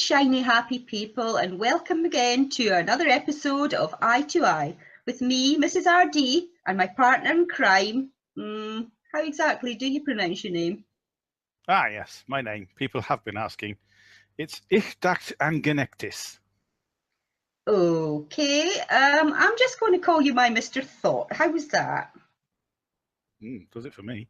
shiny happy people, and welcome again to another episode of Eye to Eye with me, Mrs. RD, and my partner in crime. How exactly do you pronounce your name? Ah, yes, my name. People have been asking. It's dachte and gedächtnis. Okay, I'm just going to call you my Mr. Thought. How was that? Does it for me.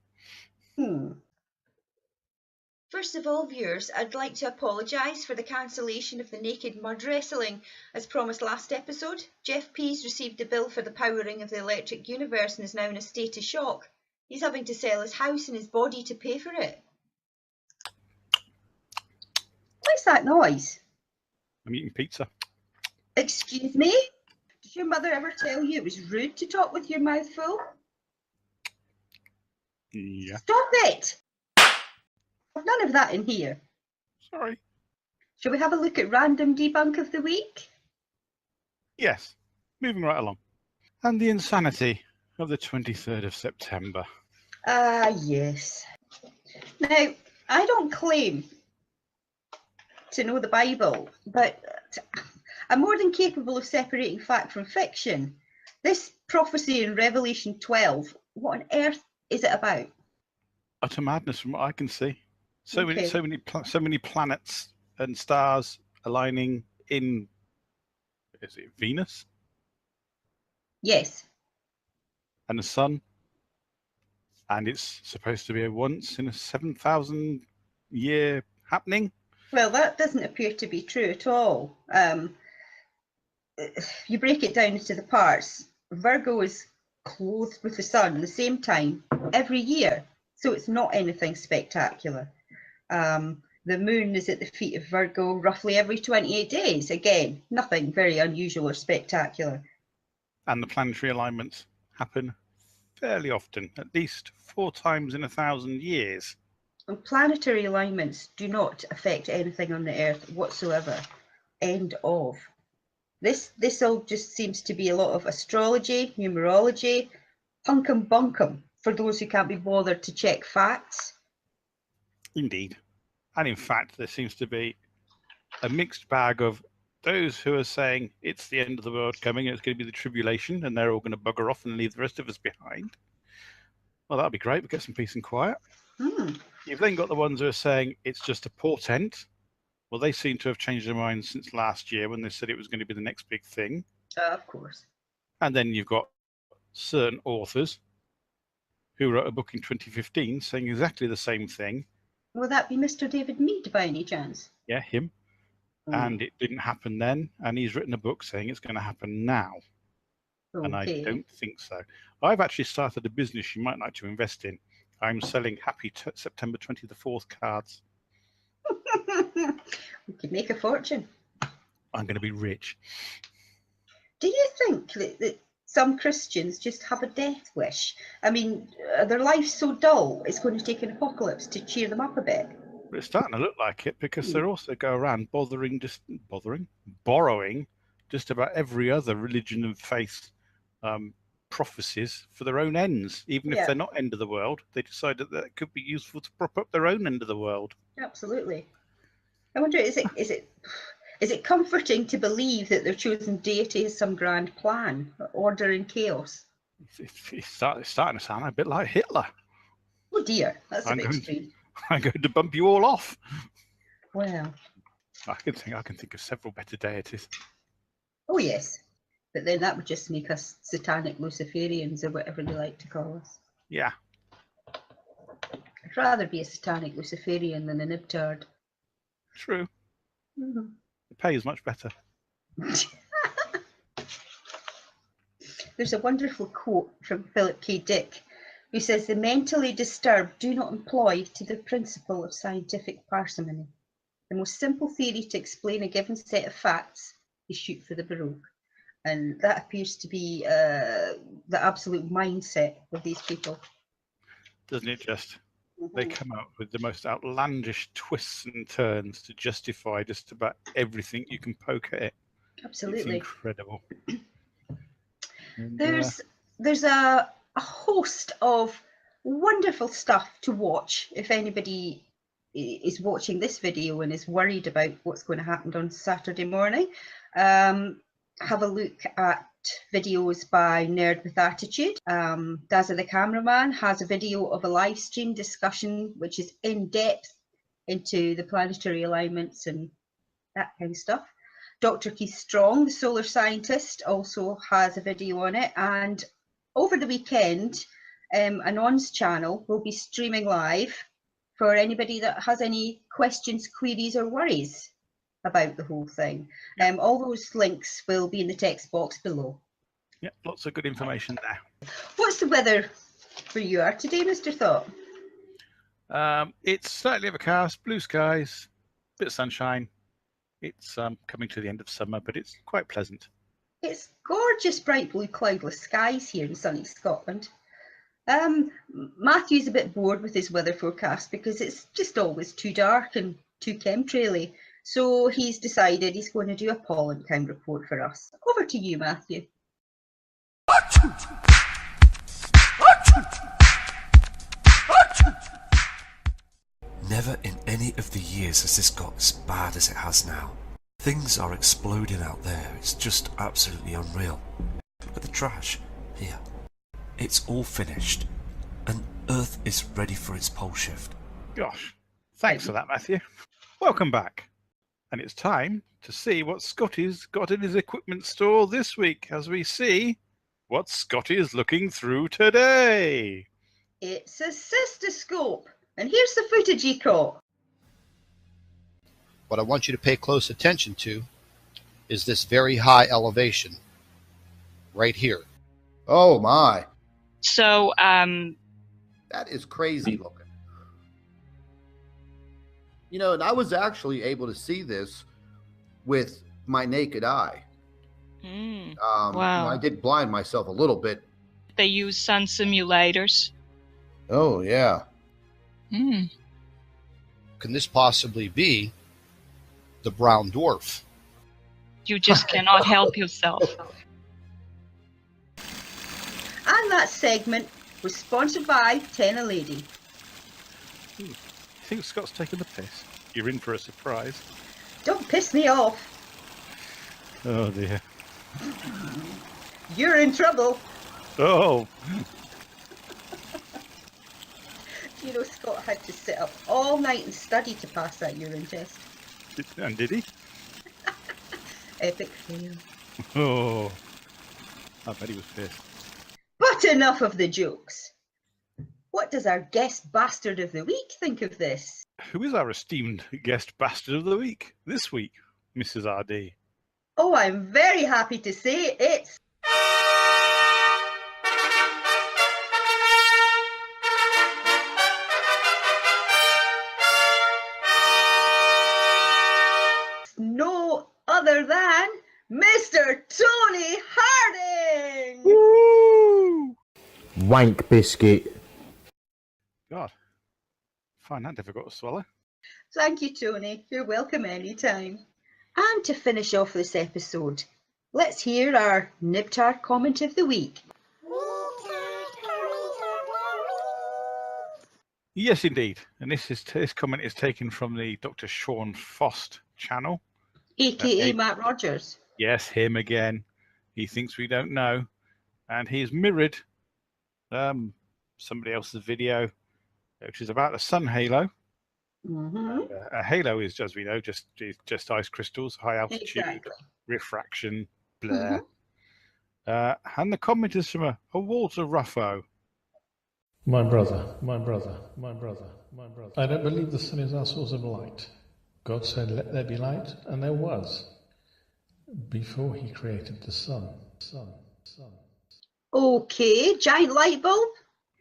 First of all, viewers, I'd like to apologise for the cancellation of the naked mud wrestling. As promised last episode, Jeff P's received a bill for the powering of the electric universe and is now in a state of shock. He's having to sell his house and his body to pay for it. What's that noise? I'm eating pizza. Excuse me? Did your mother ever tell you it was rude to talk with your mouth full? Yeah. Stop it! I've none of that in here. Sorry. Shall we have a look at random debunk of the week? Yes. Moving right along. And the insanity of the 23rd of September. Yes. Now, I don't claim to know the Bible, but I'm more than capable of separating fact from fiction. This prophecy in Revelation 12, what on earth is it about? Utter madness from what I can see. So Okay. many planets and stars aligning in, is it Venus? Yes. And the sun. And it's supposed to be a once in a 7,000 year happening. Well, that doesn't appear to be true at all. You break it down into the parts. Virgo is clothed with the sun at the same time every year, so it's not anything spectacular. The moon is at the feet of Virgo roughly every 28 days. Again, nothing very unusual or spectacular. And the planetary alignments happen fairly often, at least 4 times in 1,000 years. And planetary alignments do not affect anything on the Earth whatsoever. End of. This all just seems to be a lot of astrology, numerology, hunkum bunkum for those who can't be bothered to check facts. Indeed. And in fact, there seems to be a mixed bag of those who are saying it's the end of the world coming, it's going to be the tribulation, and they're all going to bugger off and leave the rest of us behind. Well, that'll be great. We'll get some peace and quiet. You've then got the ones who are saying it's just a portent. Well, they seem to have changed their minds since last year when they said it was going to be the next big thing. Of course. And then you've got certain authors who wrote a book in 2015 saying exactly the same thing. Will that be Mr. David Mead by any chance? Yeah, him. And it didn't happen then. And he's written a book saying it's going to happen now. Okay. And I don't think so. I've actually started a business you might like to invest in. I'm selling happy September 24th cards. We could make a fortune. I'm going to be rich. Do you think that some Christians just have a death wish? I mean, their life's so dull, it's going to take an apocalypse to cheer them up a bit. But it's starting to look like it because they also go around borrowing just about every other religion and faith prophecies for their own ends. Even if they're not end of the world, they decide that it could be useful to prop up their own end of the world. Absolutely. I wonder, is it comforting to believe that their chosen deity has some grand plan, order and chaos? It's starting to sound a bit like Hitler. Oh dear, that's a bit extreme. I'm going to bump you all off. Well, I can think of several better deities. Oh yes, but then that would just make us satanic Luciferians or whatever they like to call us. Yeah. I'd rather be a satanic Luciferian than a nibtard. True. The pay is much better. There's a wonderful quote from Philip K. Dick, who says, "The mentally disturbed do not employ to the principle of scientific parsimony. The most simple theory to explain a given set of facts is shoot for the Baroque." And that appears to be the absolute mindset of these people. Doesn't it just? They come out with the most outlandish twists and turns to justify just about everything you can poke at it. Absolutely. It's incredible. And, there's a host of wonderful stuff to watch if anybody is watching this video and is worried about what's going to happen on Saturday morning, have a look at videos by Nerd with Attitude. Dazza the cameraman has a video of a live stream discussion which is in depth into the planetary alignments and that kind of stuff. Dr. Keith Strong, the solar scientist, also has a video on it. And over the weekend, Anon's channel will be streaming live for anybody that has any questions, queries, or worries about the whole thing. All those links will be in the text box below. Yeah, lots of good information there. What's the weather for you today, Mr. Thought? It's slightly overcast, blue skies, bit of sunshine. It's coming to the end of summer, but it's quite pleasant. It's gorgeous, bright blue, cloudless skies here in sunny Scotland. Matthew's a bit bored with his weather forecast because it's just always too dark and too chemtraily. So he's decided he's going to do a pollen count report for us. Over to you, Matthew. Never in any of the years has this got as bad as it has now. Things are exploding out there, it's just absolutely unreal. Look at the trash here. It's all finished, and Earth is ready for its pole shift. Gosh, thanks for that, Matthew. Welcome back. And it's time to see what Scotty's got in his equipment store this week as we see what Scotty is looking through today. It's a cystoscope, and here's the footage he caught. What I want you to pay close attention to is this very high elevation right here. Oh my. So, That is crazy looking. You know, and I was actually able to see this with my naked eye. Wow. I did blind myself a little bit. They use sun simulators. Oh, yeah. Can this possibly be the brown dwarf? You just cannot help yourself. And that segment was sponsored by Ten a Lady. I think Scott's taking the piss. You're in for a surprise. Don't piss me off. Oh dear. You're in trouble. Oh. You know, Scott had to sit up all night and study to pass that urine test. And did he? Epic fail. Oh. I bet he was pissed. But enough of the jokes. What does our guest bastard of the week think of this? Who is our esteemed guest bastard of the week this week, Mrs. RD? Oh, I'm very happy to say it's... no other than Mr. Tony Harding! Woo! Wank biscuit. God, find that difficult to swallow. Thank you, Tony. You're welcome anytime. And to finish off this episode, let's hear our nibtard comment of the week. Yes, indeed. And this comment is taken from the Dr. Sean Fost channel. AKA Matt Rogers. Yes, him again. He thinks we don't know. And he's mirrored somebody else's video, which is about a sun halo. A halo is, as we know, just ice crystals, high altitude, Exactly. refraction, blare. And the comment is from a Walter Ruffo. My brother. I don't believe the sun is our source of light. God said, let there be light, and there was. Before he created the sun. Okay, giant light bulb,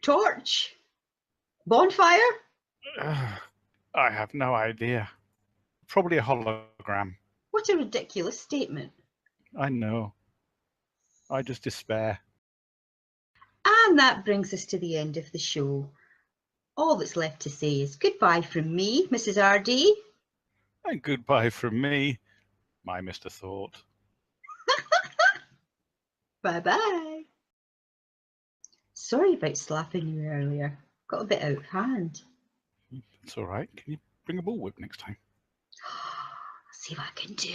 torch, bonfire. I have no idea. Probably a hologram. What a ridiculous statement. I know. I just despair. And that brings us to the end of the show. All that's left to say is goodbye from me, Mrs. RD. And goodbye from me, my Mr. Thought. Bye-bye. Sorry about slapping you earlier. Got a bit out of hand. It's all right. Can you bring a bullwhip next time. See what I can do.